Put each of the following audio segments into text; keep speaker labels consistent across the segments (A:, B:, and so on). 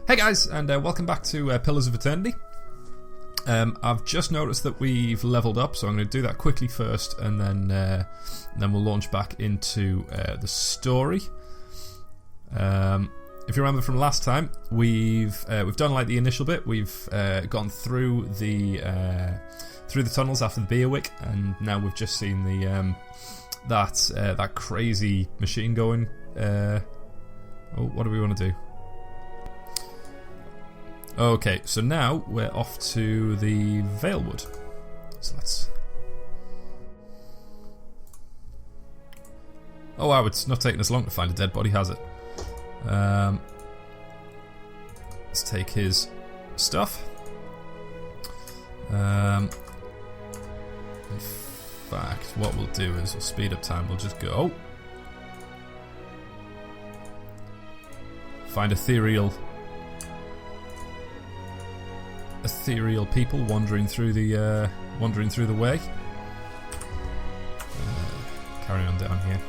A: Hey guys, and welcome back to Pillars of Eternity. I've just noticed that we've leveled up, so I'm going to do that quickly first, and then we'll launch back into the story. If you remember from last time, we've done like the initial bit. We've gone through the tunnels after the Beerwick, and now we've just seen the that crazy machine going. What do we want to do? Okay, so now we're off to the Valewood. So let's... Oh wow, it's not taking us long to find a dead body, has it? Let's take his stuff. In fact, what we'll do is we'll speed up time. We'll just go... Find ethereal people wandering through the way. Carry on down here.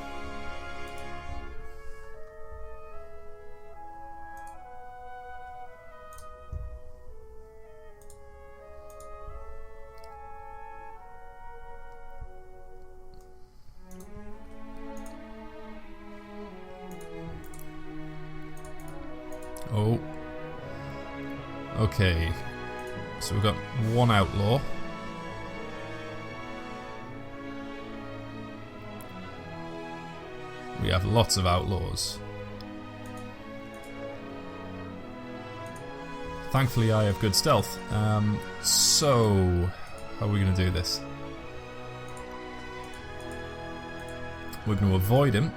A: Oh. Okay. So we've got one outlaw. We have lots of outlaws. Thankfully I have good stealth. So how are we going to do this? We're going to avoid him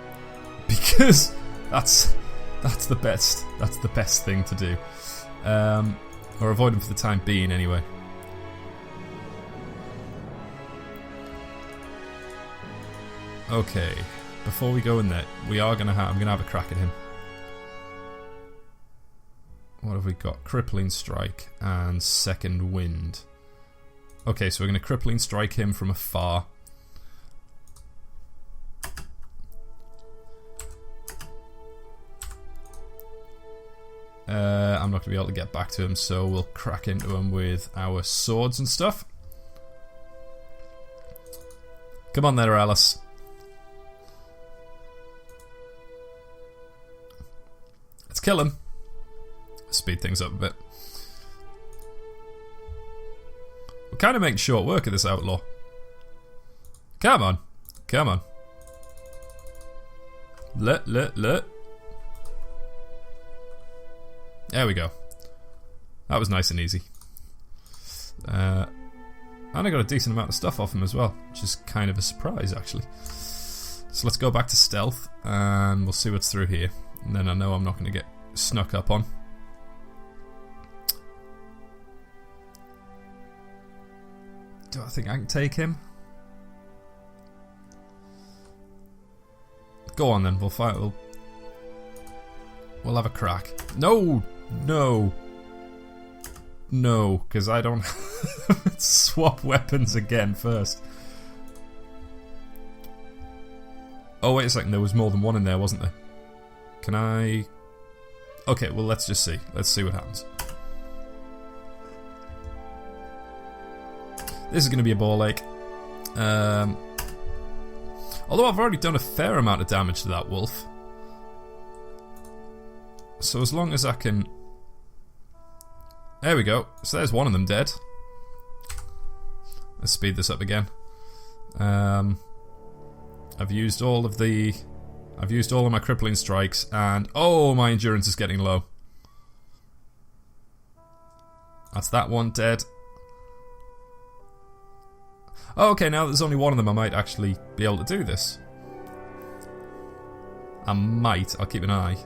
A: because that's the best thing to do. Or avoid him for the time being, anyway. Okay, before we go in there, I'm gonna have a crack at him. What have we got? Crippling Strike and Second Wind. Okay, so we're gonna Crippling Strike him from afar. I'm not going to be able to get back to him, so we'll crack into him with our swords and stuff. Come on there, Alice. Let's kill him. Speed things up a bit. We're kind of making short work of this outlaw. Come on. Come on. Look. There we go. That was nice and easy. And I got a decent amount of stuff off him as well, which is kind of a surprise, actually. So let's go back to stealth, and we'll see what's through here. And then I know I'm not going to get snuck up on. Do I think I can take him? Go on then, we'll fight. We'll have a crack. No, because I don't swap weapons again first. Oh wait a second, there was more than one in there, wasn't there? Can I... Okay, well let's just see. Let's see what happens. This is going to be a ball ache. Although I've already done a fair amount of damage to that wolf. So as long as I can... There we go. So there's one of them dead. Let's speed this up again. I've used all of my crippling strikes, and oh, my endurance is getting low. That's that one dead. Oh, okay, now there's only one of them, I might actually be able to do this. I'll keep an eye.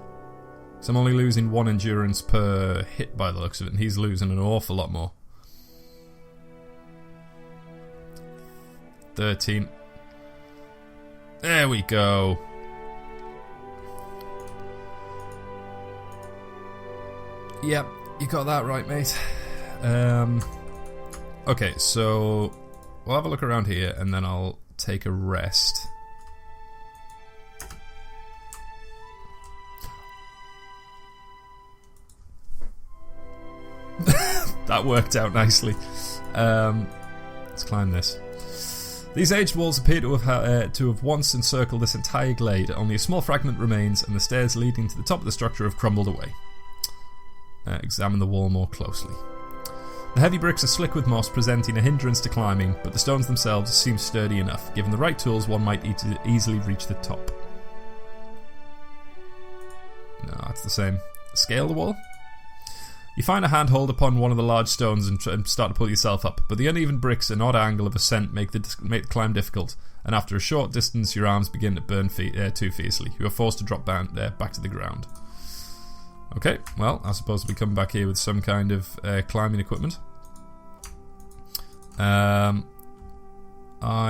A: So I'm only losing one endurance per hit by the looks of it, and he's losing an awful lot more. 13. There we go. Yep, you got that right, mate. Okay, so we'll have a look around here, and then I'll take a rest. That worked out nicely. Let's climb this. These aged walls appear to have once encircled this entire glade. Only a small fragment remains, and the stairs leading to the top of the structure have crumbled away. Examine the wall more closely. The heavy bricks are slick with moss, presenting a hindrance to climbing, but the stones themselves seem sturdy enough. Given the right tools, one might easily reach the top. No, it's the same. Scale the wall? You find a handhold upon one of the large stones and start to pull yourself up, but the uneven bricks and odd angle of ascent make the climb difficult, and after a short distance your arms begin to burn too fiercely. You are forced to drop down, back to the ground. Okay, well, I suppose we come back here with some kind of climbing equipment. I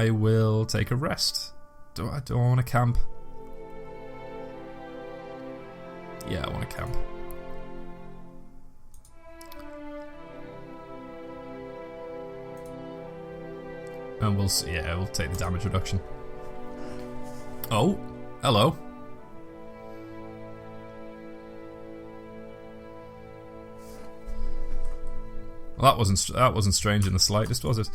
A: will take a rest. Do I want to camp? Yeah, I want to camp. And we'll see. Yeah, we'll take the damage reduction. Oh, hello. Well, that wasn't strange in the slightest, was it?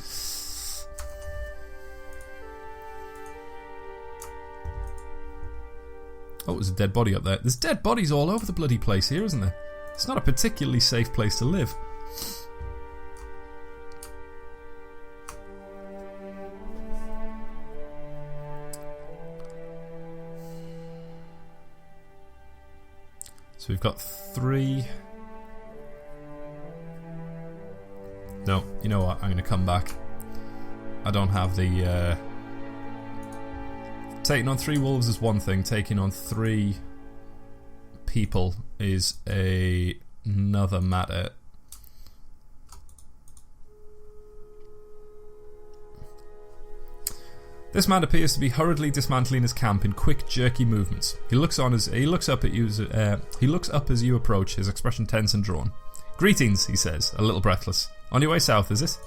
A: Oh, there's a dead body up there. There's dead bodies all over the bloody place here, isn't there? It's not a particularly safe place to live. So we've got 3. No, you know what? I'm going to come back. I don't have the... Taking on 3 wolves is one thing. Taking on 3 people is another matter. This man appears to be hurriedly dismantling his camp in quick, jerky movements. He looks up as you approach, his expression tense and drawn. "Greetings," he says, a little breathless. "On your way south, is it?"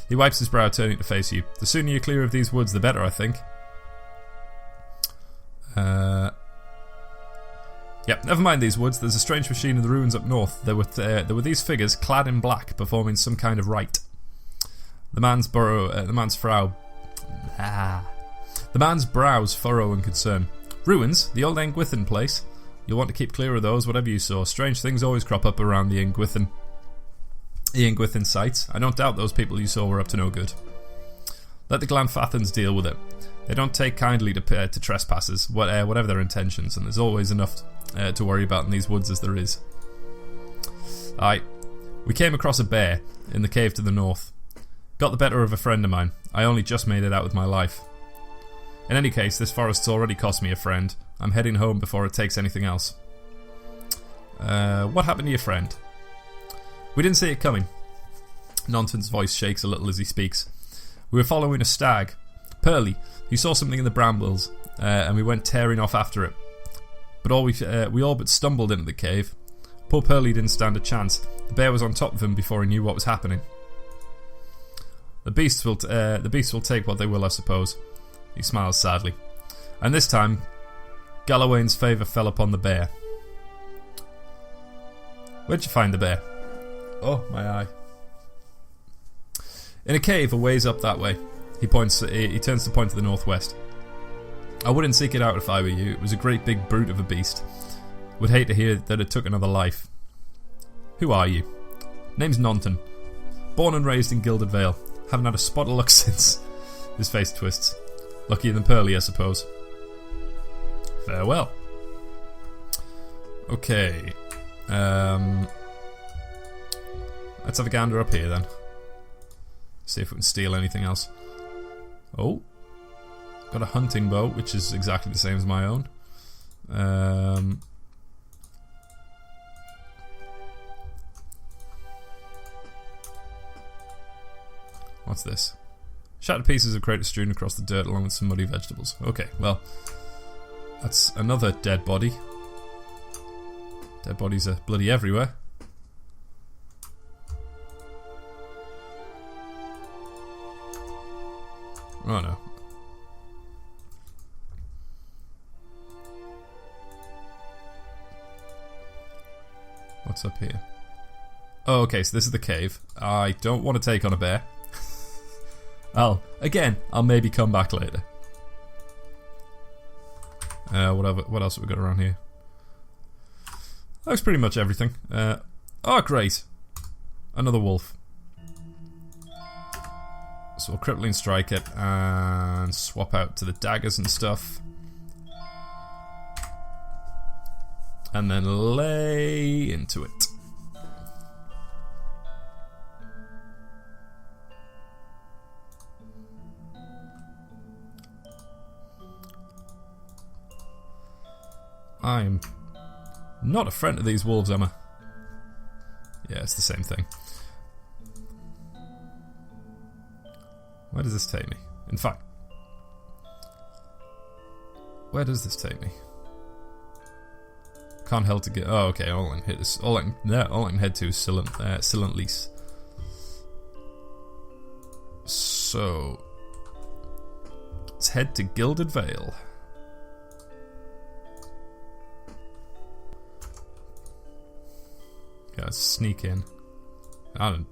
A: He wipes his brow, turning to face you. "The sooner you're clear of these woods, the better, I think." Yep, never mind these woods. There's a strange machine in the ruins up north. There were these figures clad in black, performing some kind of rite. The man's brows furrow in concern. "Ruins? The old Engwithan place? You'll want to keep clear of those, whatever you saw. Strange things always crop up around the Engwithan sites. I don't doubt those people you saw were up to no good. Let the Glanfathans deal with it. They don't take kindly to trespassers, whatever their intentions, and there's always enough to worry about in these woods as there is. We came across a bear in the cave to the north. Got the better of a friend of mine. I only just made it out with my life. In any case, this forest's already cost me a friend. I'm heading home before it takes anything else." What happened to your friend?" "We didn't see it coming." Nonton's voice shakes a little as he speaks. "We were following a stag. Pearly, he saw something in the brambles, and we went tearing off after it. But we all but stumbled into the cave. Poor Pearly didn't stand a chance. The bear was on top of him before he knew what was happening. The beasts will take what they will, I suppose." He smiles sadly. "And this time, Gallowayne's favour fell upon the bear." "Where'd you find the bear?" "Oh, my eye." "In a cave a ways up that way." He turns to point to the northwest. "I wouldn't seek it out if I were you. It was a great big brute of a beast. Would hate to hear that it took another life." "Who are you?" "Name's Nonton. Born and raised in Gilded Vale. Haven't had a spot of luck since." His face twists. "Luckier than Pearly, I suppose." "Farewell." Okay. Let's have a gander up here then. See if we can steal anything else. Oh. Got a hunting bow, which is exactly the same as my own. What's this? Shattered pieces of crate strewn across the dirt along with some muddy vegetables. Okay, well, that's another dead body. Dead bodies are bloody everywhere. Oh no. What's up here? Oh, okay, so this is the cave. I don't want to take on a bear. I'll maybe come back later. What else have we got around here? That's pretty much everything. Oh, great. Another wolf. So we'll crippling strike it and swap out to the daggers and stuff. And then lay into it. I'm not a friend of these wolves, am I? Yeah, it's the same thing. Where does this take me? In fact, where does this take me? Can't help to get. Oh, okay. All I can head to is Silent Lease. So let's head to Gilded Vale. Yeah, let's sneak in. I don't.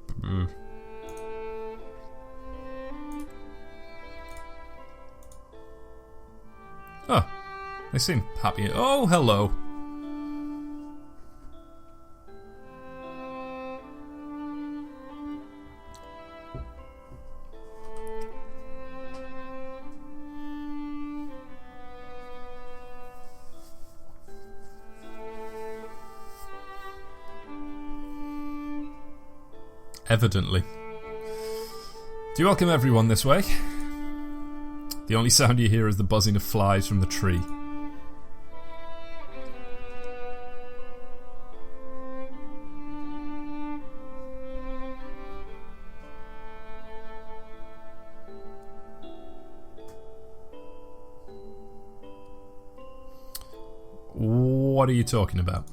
A: Oh, they seem happy. Oh, hello. Evidently. Do you welcome everyone this way? The only sound you hear is the buzzing of flies from the tree. What are you talking about?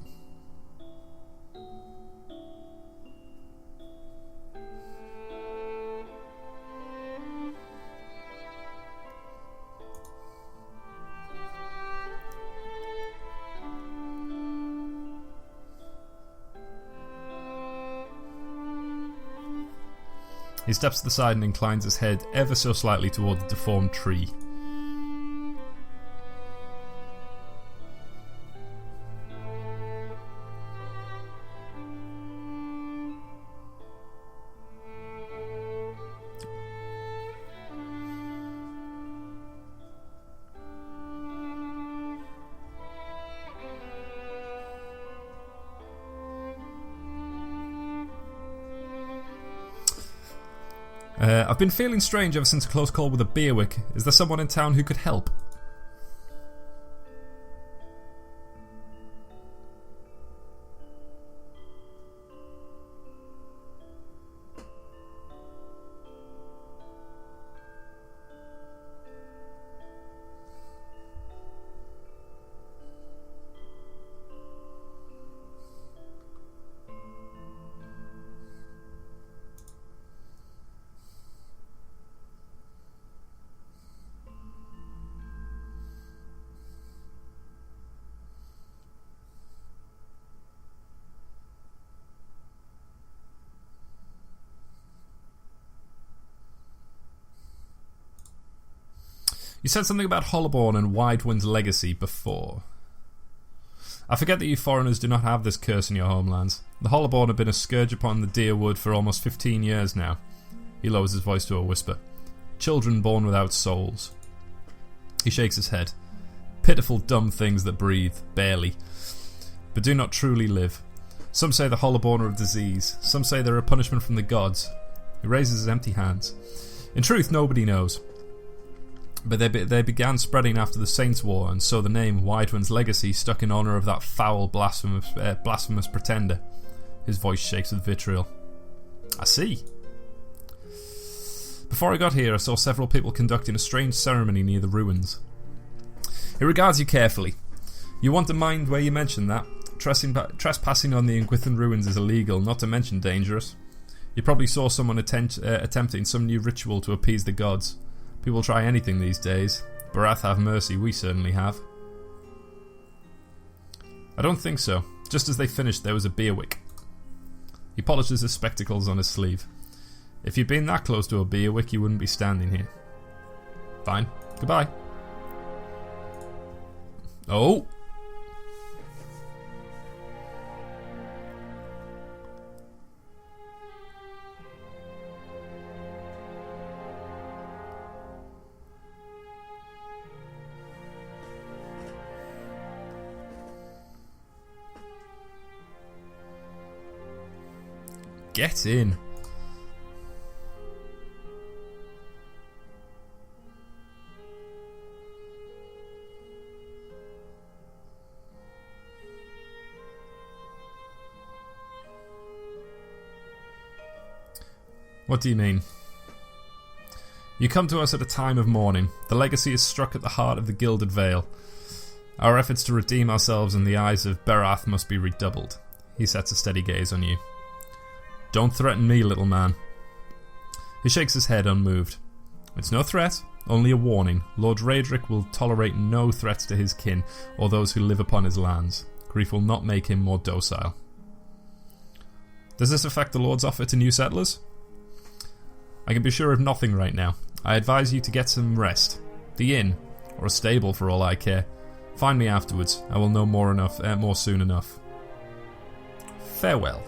A: He steps to the side and inclines his head ever so slightly toward the deformed tree. I've been feeling strange ever since a close call with a beerwick. Is there someone in town who could help? You said something about Hollowborn and Widewind's legacy before. I forget that you foreigners do not have this curse in your homelands. The Hollowborn have been a scourge upon the Deerwood for almost 15 years now. He lowers his voice to a whisper. Children born without souls. He shakes his head. Pitiful dumb things that breathe, barely, but do not truly live. Some say the Hollowborn are a disease. Some say they're a punishment from the gods. He raises his empty hands. In truth, nobody knows. But they began spreading after the Saints' War, and so the name Widewind's legacy stuck in honour of that foul, blasphemous pretender. His voice shakes with vitriol. I see. Before I got here, I saw several people conducting a strange ceremony near the ruins. He regards you carefully. You want to mind where you mention that? Trespassing on the Inquithan ruins is illegal, not to mention dangerous. You probably saw someone attempting some new ritual to appease the gods. People try anything these days. Barath have mercy, we certainly have. I don't think so. Just as they finished, there was a beerwick. He polishes his spectacles on his sleeve. If you'd been that close to a beerwick, you wouldn't be standing here. Fine. Goodbye. Oh! Get in. What do you mean? You come to us at a time of mourning. The legacy is struck at the heart of the Gilded Vale. Our efforts to redeem ourselves in the eyes of Berath must be redoubled. He sets a steady gaze on you. Don't threaten me, little man. He shakes his head unmoved. It's no threat, only a warning. Lord Raedric will tolerate no threats to his kin or those who live upon his lands. Grief will not make him more docile. Does this affect the Lord's offer to new settlers? I can be sure of nothing right now. I advise you to get some rest. The inn, or a stable for all I care. Find me afterwards. I will know more soon enough. Farewell.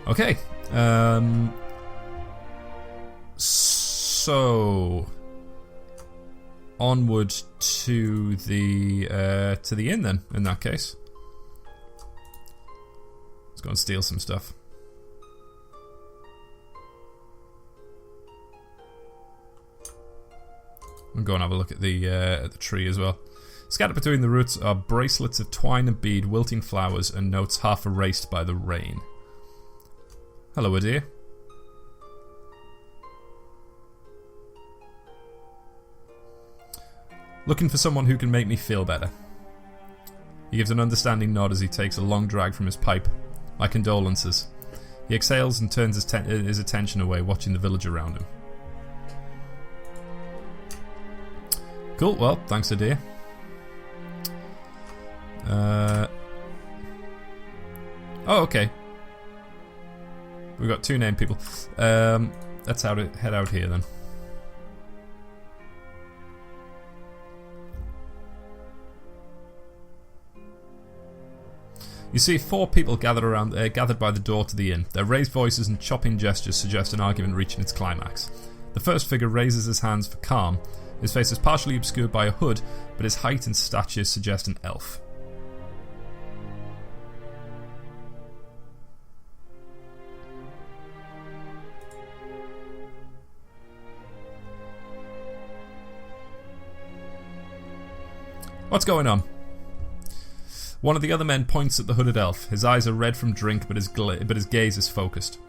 A: Okay. So onward to the inn then. In that case, let's go and steal some stuff. We'll go and have a look at the tree as well. Scattered between the roots are bracelets of twine and bead, wilting flowers, and notes half erased by the rain. Hello, dear. Looking for someone who can make me feel better. He gives an understanding nod as he takes a long drag from his pipe. My condolences. He exhales and turns his attention away, watching the village around him. Cool, well, thanks, dear. Oh, okay. We've got two named people. Let's head out here then. You see 4 people gathered by the door to the inn. Their raised voices and chopping gestures suggest an argument reaching its climax. The first figure raises his hands for calm. His face is partially obscured by a hood, but his height and stature suggest an elf. What's going on? One of the other men points at the hooded elf. His eyes are red from drink, but his gaze is focused.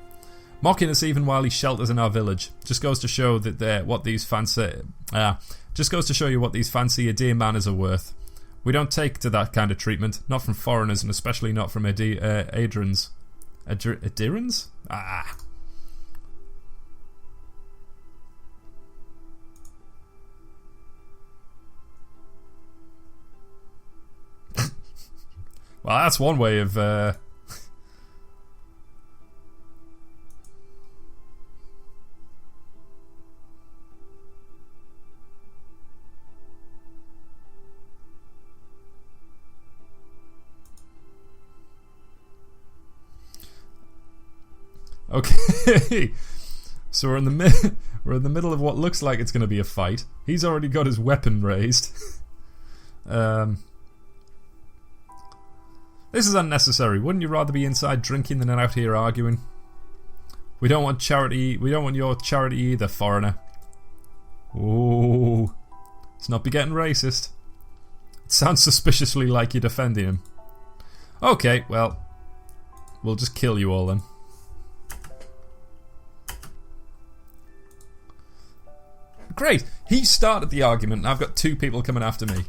A: Mocking us even while he shelters in our village. Just goes to show that what these fancy Adir manners are worth. We don't take to that kind of treatment, not from foreigners, and especially not from Adirans. Adirans? Ah. Well, that's one way of... Okay, so we're in the middle of what looks like it's going to be a fight. He's already got his weapon raised. This is unnecessary. Wouldn't you rather be inside drinking than out here arguing? We don't want charity. We don't want your charity either, foreigner. Ooh, let's not be getting racist. It sounds suspiciously like you're defending him. Okay, well, we'll just kill you all then. Great, he started the argument and I've got 2 people coming after me.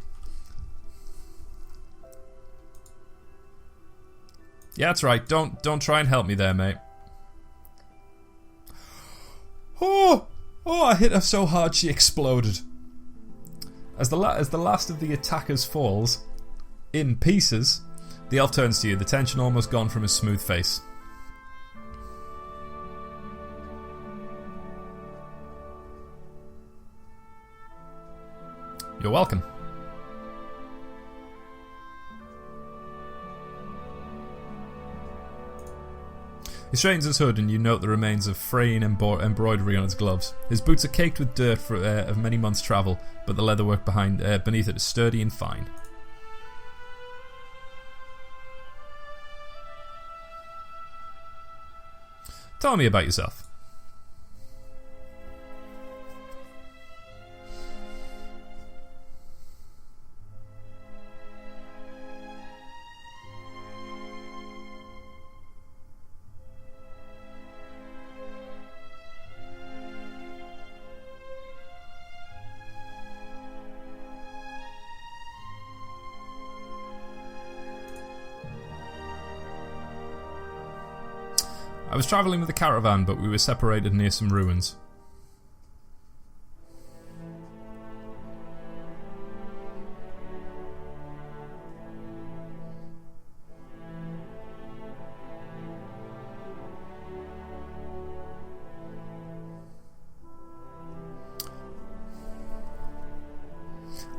A: Yeah, that's right. Don't try and help me there, mate. Oh, I hit her so hard she exploded. As the last of the attackers falls in pieces, The elf turns to you, the tension almost gone from his smooth face. You're welcome. He straightens his hood and you note the remains of fraying embroidery on his gloves. His boots are caked with dirt of many months' travel, but the leatherwork beneath it is sturdy and fine. Tell me about yourself. I was travelling with a caravan, but we were separated near some ruins.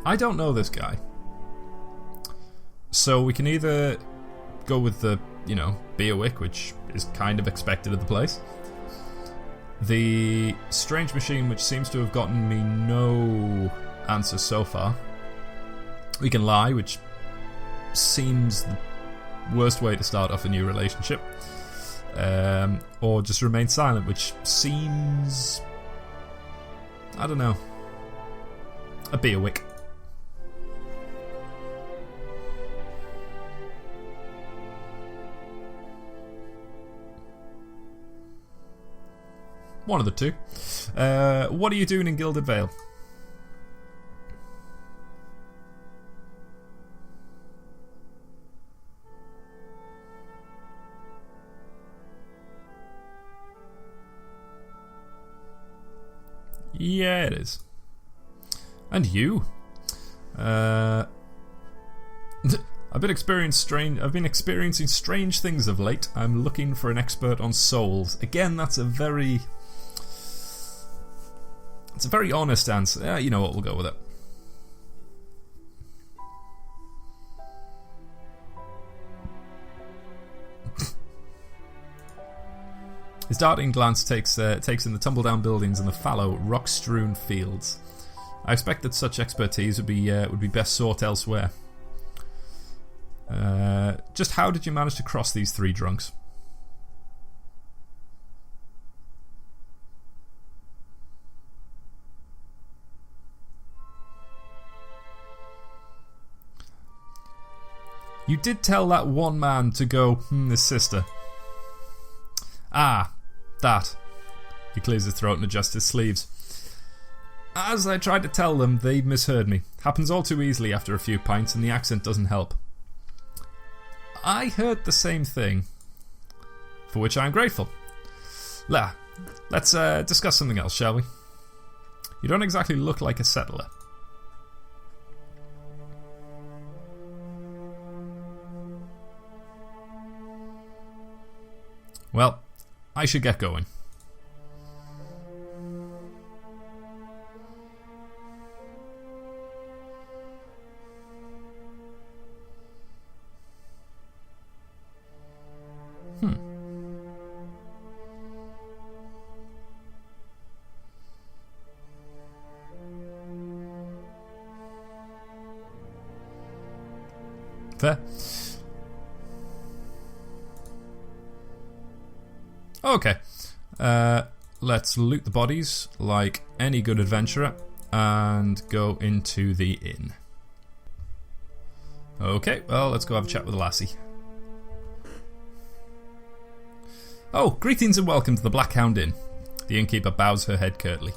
A: I don't know this guy. So we can either go with the, be a wick, which is kind of expected of the place. The strange machine, which seems to have gotten me no answers so far. We can lie, which seems the worst way to start off a new relationship. Or just remain silent, which seems... I don't know. A be a wick. One of the two. What are you doing in Gilded Vale? Yeah, it is. And you? I've been experiencing strange things of late. I'm looking for an expert on souls. Again, that's a very honest answer. Yeah, you know what, we'll go with it. His darting glance takes in the tumble-down buildings and the fallow, rock-strewn fields. I expect that such expertise would be best sought elsewhere. Just how did you manage to cross these three drunks? You did tell that one man to go, his sister. Ah, that. He clears his throat and adjusts his sleeves. As I tried to tell them, they misheard me. Happens all too easily after a few pints, and the accent doesn't help. I heard the same thing, for which I am grateful. Let's discuss something else, shall we? You don't exactly look like a settler. Well, I should get going. Fair. Okay. Let's loot the bodies like any good adventurer and go into the inn. Okay, well, let's go have a chat with the lassie. Oh, greetings and welcome to the Black Hound Inn. The innkeeper bows her head curtly.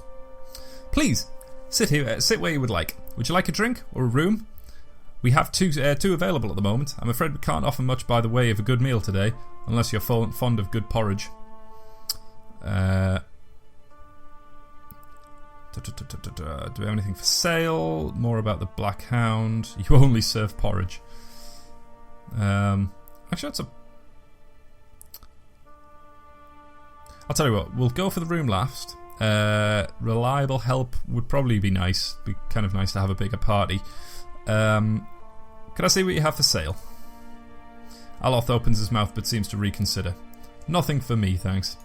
A: Please, sit here. Sit where you would like. Would you like a drink or a room? We have two available at the moment. I'm afraid we can't offer much by the way of a good meal today, unless you're fond of good porridge. Do we have anything for sale? More about the Black Hound. You only serve porridge. Actually, I'll tell you what, we'll go for the room last. Reliable help would probably be nice. Be kind of nice to have a bigger party. Can I see what you have for sale? Aloth opens his mouth but seems to reconsider. Nothing for me, thanks.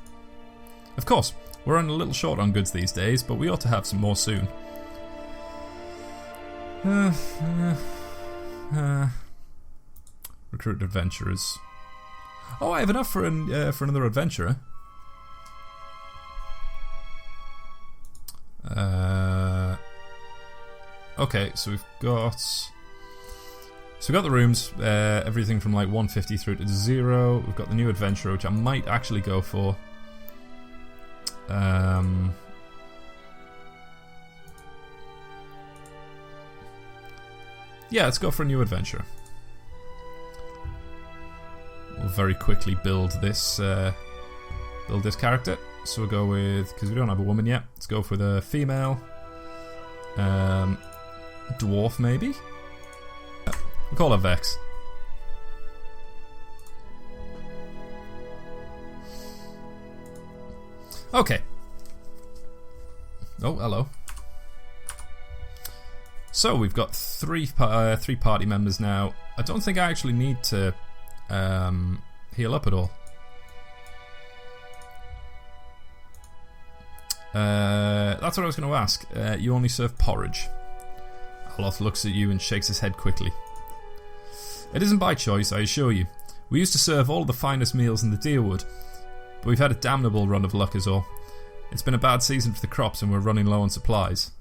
A: Of course, we're running a little short on goods these days, but we ought to have some more soon. Recruit adventurers. Oh, I have enough for another adventurer. Okay, so we've got the rooms, everything from like 150 through to 0. We've got the new adventurer, which I might actually go for. Yeah, let's go for a new adventurer. We'll very quickly build this character. So we'll go with, because we don't have a woman yet, let's go for the female. Dwarf maybe? We'll call her Vex. Okay. Oh, hello. So we've got three party members now. I don't think I actually need to heal up at all. That's what I was going to ask. You only serve porridge. Aloth looks at you and shakes his head quickly. It isn't by choice, I assure you. We used to serve all the finest meals in the Deerwood, but we've had a damnable run of luck is all. It's been a bad season for the crops and we're running low on supplies.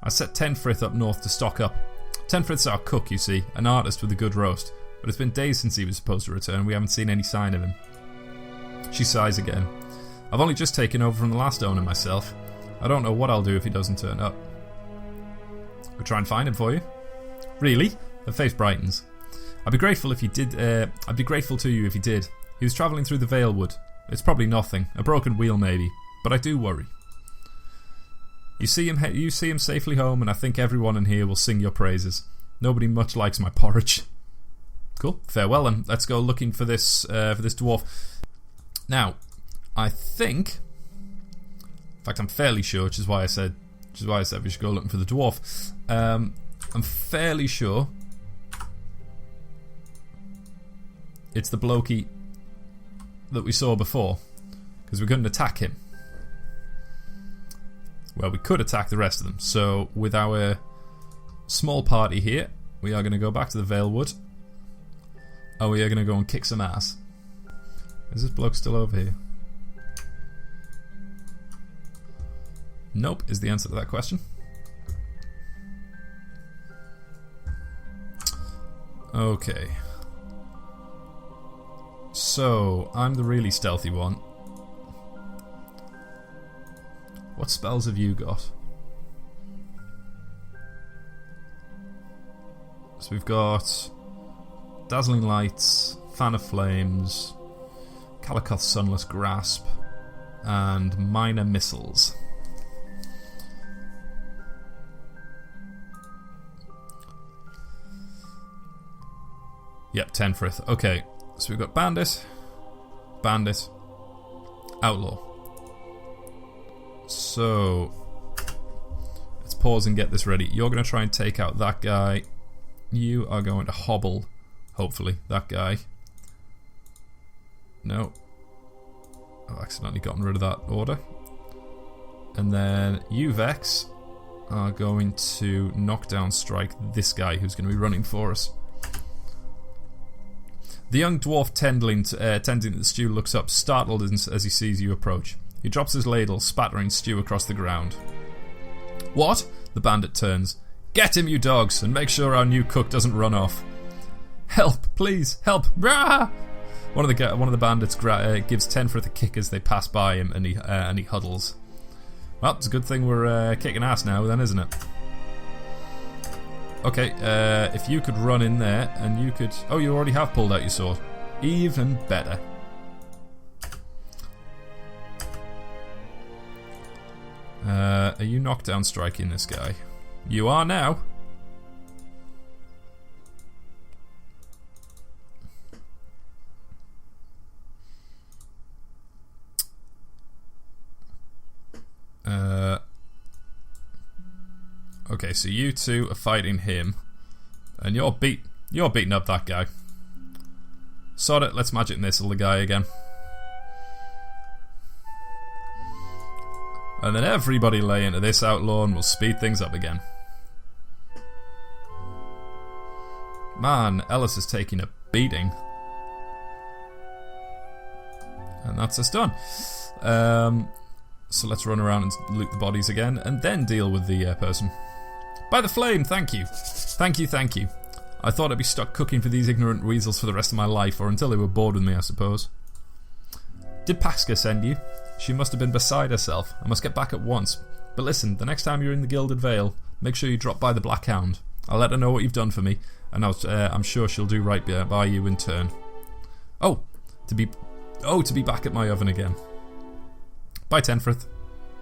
A: I set Tenfrith up north to stock up. Tenfrith's our cook, you see, an artist with a good roast, but it's been days since he was supposed to return. We haven't seen any sign of him. She sighs again. I've only just taken over from the last owner myself. I don't know what I'll do if he doesn't turn up. We'll try and find him for you. Really? Her face brightens. I'd be grateful if you did. I'd be grateful to you if you did. He was travelling through the Valewood. It's probably nothing, a broken wheel maybe, but I do worry. You see him safely home, and I think everyone in here will sing your praises. Nobody much likes my porridge. Cool. Farewell, then. Let's go looking for this dwarf. Now, I think, in fact, I'm fairly sure, which is why I said we should go looking for the dwarf. I'm fairly sure it's the blokey that we saw before, because we couldn't attack him. Well, we could attack the rest of them. So, with our small party here, we are going to go back to the Valewood. Oh, we are going to go and kick some ass. Is this bloke still over here? Nope, is the answer to that question. Okay. So, I'm the really stealthy one. What spells have you got? So we've got Dazzling Lights, Fan of Flames, Calicoth's Sunless Grasp, and Minor Missiles. Yep, Tenfrith. Okay, so we've got Bandit, Outlaw. So, let's pause and get this ready. You're going to try and take out that guy. You are going to hobble, hopefully, that guy. No. I've accidentally gotten rid of that order. And then you, Vex, are going to knockdown strike this guy who's going to be running for us. The young dwarf tending to the stew looks up, startled as he sees you approach. He drops his ladle, spattering stew across the ground. What? The bandit turns. Get him, you dogs, and make sure our new cook doesn't run off. Help, please, help! Rah! One of the bandits gives Tenfrith a kick as they pass by him, and he huddles. Well, it's a good thing we're kicking ass now, then, isn't it? Okay, if you could run in there, and you could... Oh, you already have pulled out your sword. Even better. Are you knockdown striking this guy? You are now. Okay, so you two are fighting him, and you're beating up that guy. Sod it, let's magic missile the guy again. And then everybody lay into this outlaw and we'll speed things up again. Man, Ellis is taking a beating. And that's us done. So let's run around and loot the bodies again, and then deal with the person. By the flame, thank you. Thank you, thank you. I thought I'd be stuck cooking for these ignorant weasels for the rest of my life, or until they were bored with me, I suppose. Did Pasca send you? She must have been beside herself. I must get back at once. But listen, the next time you're in the Gilded Vale, make sure you drop by the Black Hound. I'll let her know what you've done for me, and I'm sure she'll do right by you in turn. To be back at my oven again. Bye, Tenfrith.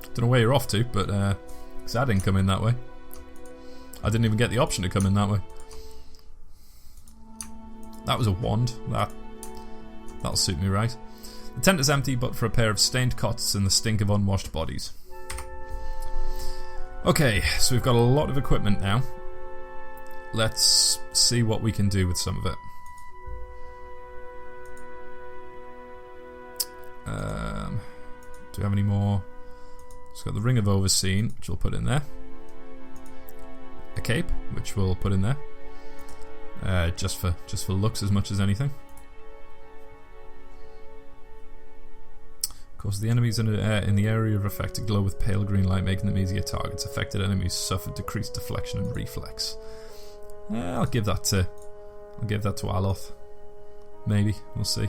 A: Don't know where you're off to, but because I didn't come in that way. I didn't even get the option to come in that way. That was a wand. That'll suit me right. The tent is empty, but for a pair of stained cots and the stink of unwashed bodies. Okay, so we've got a lot of equipment now. Let's see what we can do with some of it. Do we have any more? It's got the Ring of Overseeing, which we'll put in there. A cape, which we'll put in there. Just for looks as much as anything. Of course, the enemies in the area of effect glow with pale green light, making them easier targets. Affected enemies suffer decreased deflection and reflex. I'll give that to Aloth. Maybe, we'll see.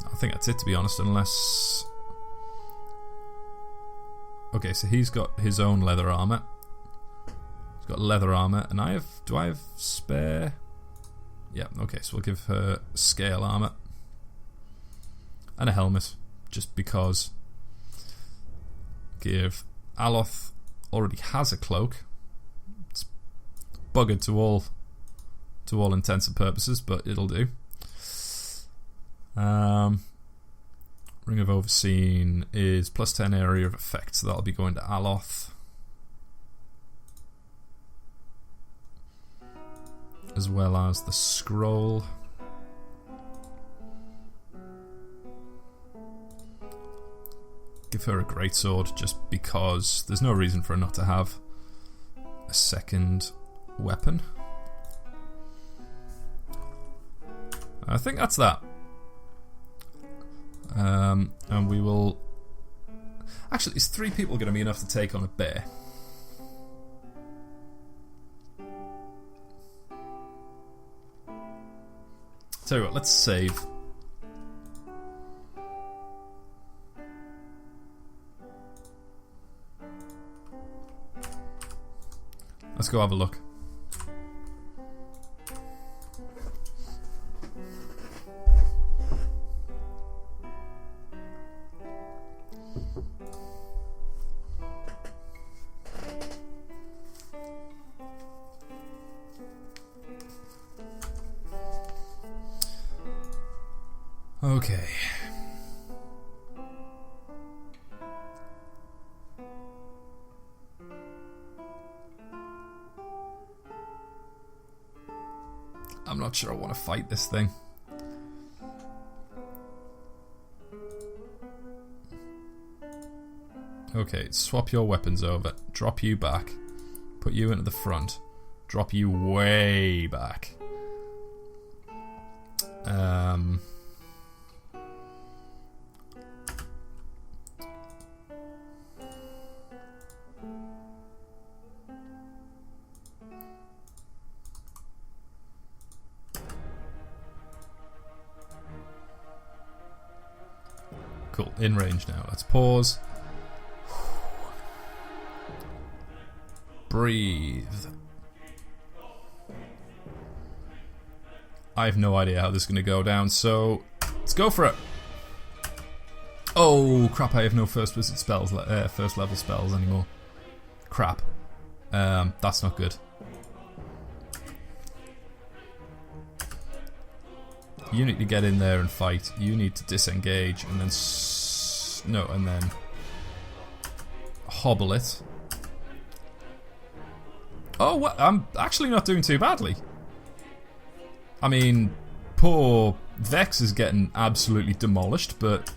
A: I think that's it, to be honest, unless... Okay, so he's got his own leather armour. He's got leather armour, and do I have spare? Yeah, okay, so we'll give her scale armour. And a helmet, just because. Give Aloth already has a cloak. It's buggered to all intents and purposes, but it'll do. Ring of Overseeing is plus 10 area of effect, so that'll be going to Aloth. As well as the scroll. Give her a greatsword just because there's no reason for her not to have a second weapon. I think that's that. And we will... Actually, is 3 people going to be enough to take on a bear? Tell you what, let's save. Let's go have a look. Okay. I'm not sure I want to fight this thing. Okay, swap your weapons over. Drop you back. Put you into the front. Drop you way back. Cool, in range now. Let's pause. Breathe. I have no idea how this is going to go down, so let's go for it. Oh crap! I have no first level spells anymore. Crap. That's not good. You need to get in there and fight. You need to disengage and then No, and then hobble it. Oh, well, I'm actually not doing too badly. I mean, poor Vex is getting absolutely demolished, but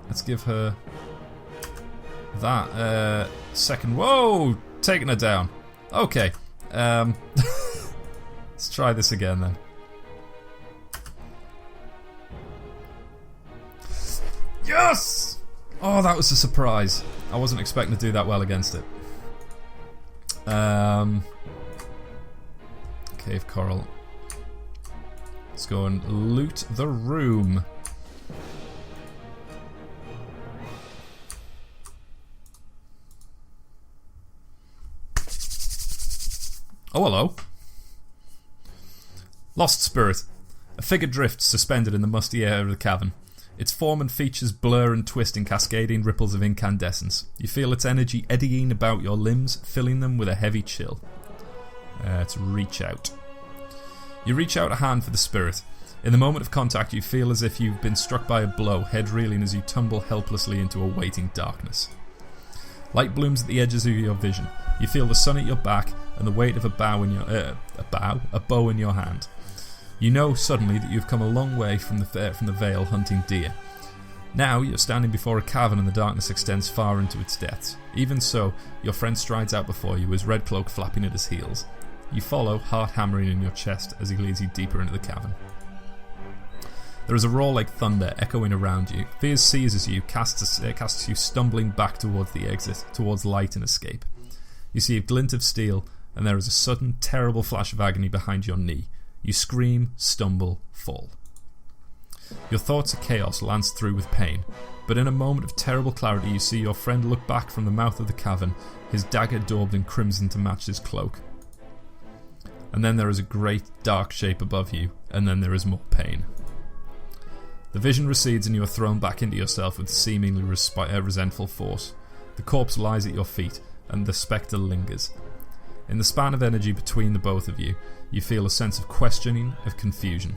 A: let's give her that second. Whoa, taking her down. Okay, let's try this again then. Yes! Oh, that was a surprise. I wasn't expecting to do that well against it. Cave coral. Let's go and loot the room. Oh, hello. Lost spirit. A figure drifts suspended in the musty air of the cavern. Its form and features blur and twist in cascading ripples of incandescence. You feel its energy eddying about your limbs, filling them with a heavy chill. Let's reach out. You reach out a hand for the spirit. In the moment of contact, you feel as if you've been struck by a blow, head reeling as you tumble helplessly into a waiting darkness. Light blooms at the edges of your vision. You feel the sun at your back and the weight of a bow in your a bow in your hand. You know suddenly that you've come a long way from the vale hunting deer. Now you're standing before a cavern and the darkness extends far into its depths. Even so, your friend strides out before you, his red cloak flapping at his heels. You follow, heart hammering in your chest as he leads you deeper into the cavern. There is a roar like thunder echoing around you. Fear seizes you, casts you stumbling back towards the exit, towards light and escape. You see a glint of steel, and there is a sudden, terrible flash of agony behind your knee. You scream, stumble, fall. Your thoughts are chaos lanced through with pain, but in a moment of terrible clarity you see your friend look back from the mouth of the cavern, his dagger daubed in crimson to match his cloak. And then there is a great dark shape above you, and then there is more pain. The vision recedes and you are thrown back into yourself with seemingly resentful force. The corpse lies at your feet, and the spectre lingers. In the span of energy between the both of you, you feel a sense of questioning, of confusion,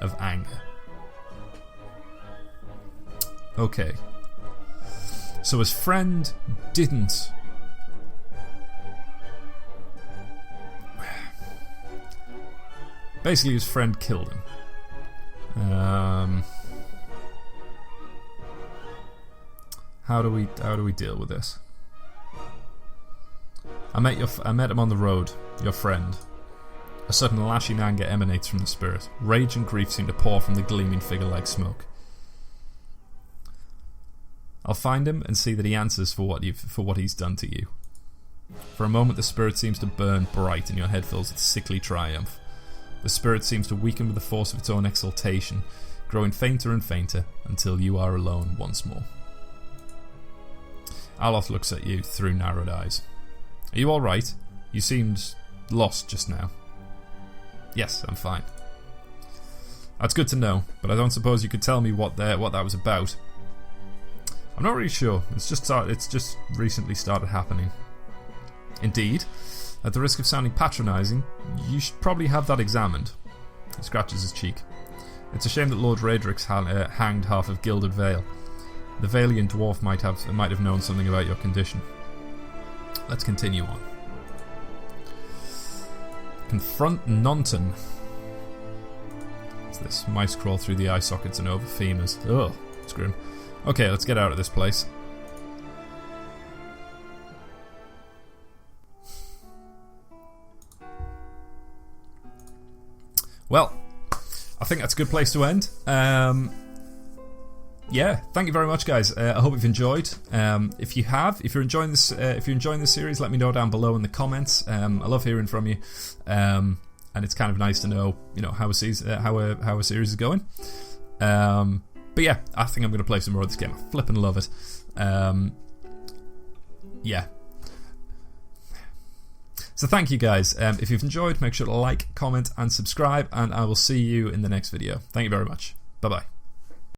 A: of anger. Okay. So his friend didn't... Basically his friend killed him. How do we deal with this? I met him on the road, your friend. A sudden lashing anger emanates from the spirit. Rage and grief seem to pour from the gleaming figure like smoke. I'll find him and see that he answers for what he's done to you. For a moment the spirit seems to burn bright and your head fills with sickly triumph. The spirit seems to weaken with the force of its own exultation, growing fainter and fainter until you are alone once more. Aloth looks at you through narrowed eyes. Are you alright? You seemed lost just now. Yes, I'm fine. That's good to know, but I don't suppose you could tell me what that was about. I'm not really sure. It's just recently started happening. Indeed. At the risk of sounding patronising, you should probably have that examined. He scratches his cheek. It's a shame that Lord Raedric's hanged half of Gilded Vale. The Valian dwarf might have known something about your condition. Let's continue on. Confront Nonton. What's this? Mice crawl through the eye sockets and over femurs. Ugh, it's grim. Okay, let's get out of this place. Well, I think that's a good place to end. Yeah, thank you very much, guys. I hope you've enjoyed. If you're enjoying this series, let me know down below in the comments. I love hearing from you, and it's kind of nice to know, how a series is going. But yeah, I think I'm going to play some more of this game. I flippin' love it. Yeah. So thank you, guys. If you've enjoyed, make sure to like, comment, and subscribe, and I will see you in the next video. Thank you very much. Bye bye.